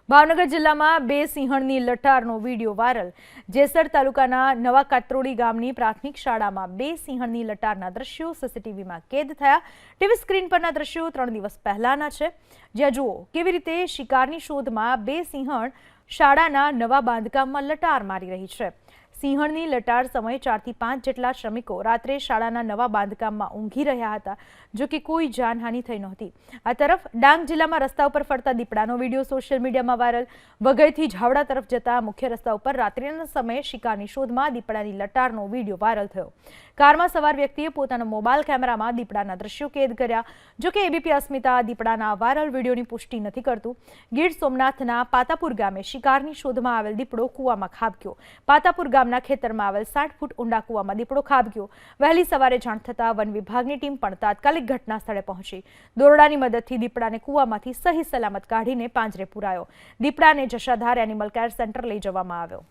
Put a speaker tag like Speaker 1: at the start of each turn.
Speaker 1: ભાવનગર જિલ્લામાં બે સિંહણની લટારનો video viral. Jesar તાલુકાના નવા કાત્રોડી ગામની પ્રાથમિક શાળામાં બે સિંહણની લટારના દ્રશ્યો સીસીટીવીમાં કેદ થયા। ટીવી સ્ક્રીન પરના દ્રશ્યો 3 દિવસ પહેલાના છે, જ્યાં જુઓ કેવી રીતે શિકારની શોધમાં બે સિંહણ શાળાના નવા બાંધકામમાં લટાર મારી રહી છે। સિંહણની લટાર સમયે 4 થી 5 જેટલા શ્રમિકો રાત્રે શાળાના નવા બાંધકામમાં ઊંઘી રહ્યા હતા, જો કે કોઈ જાનહાનિ થઈ નહોતી। આ તરફ ડાંગ જિલ્લામાં રસ્તા ઉપર ફરતા દીપડાનો વિડીયો સોશિયલ મીડિયામાં વાયરલ। વઘઈથી ઝાવડા તરફ જતા મુખ્ય રસ્તા ઉપર રાત્રિના સમયે શિકારની શોધમાં દીપડાની લટારનો વિડીયો વાયરલ થયો। કારમાં સવાર વ્યક્તિએ પોતાના મોબાઈલ કેમેરામાં દીપડાના દ્રશ્યો કેદ કર્યા, જો કે એબીપી અસ્મિતા દીપડાના વાયરલ વિડીયોની પુષ્ટિ નથી કરતું। ગીર સોમનાથના પાતાપુર ગામે શિકારની શોધમાં આવેલ દીપડો કૂવામાં ખાબક્યો। પાતાપુર ગામના ખેતરમાં આવેલ 60 ફૂટ ઊંડા કૂવામાં દીપડો ખાબક્યો। વહેલી સવારે જાણ થતાં વન વિભાગની ટીમ પણ તાત્કાલિક ઘટના સ્થળે પહોંચી। દોરડાની મદદથી દીપડાને કૂવામાંથી સહી સલામત કાઢીને પાંજરે પુરાયો। દીપડાને જશાધાર એનિમલ કેર સેન્ટર લઈ જવામાં આવ્યો।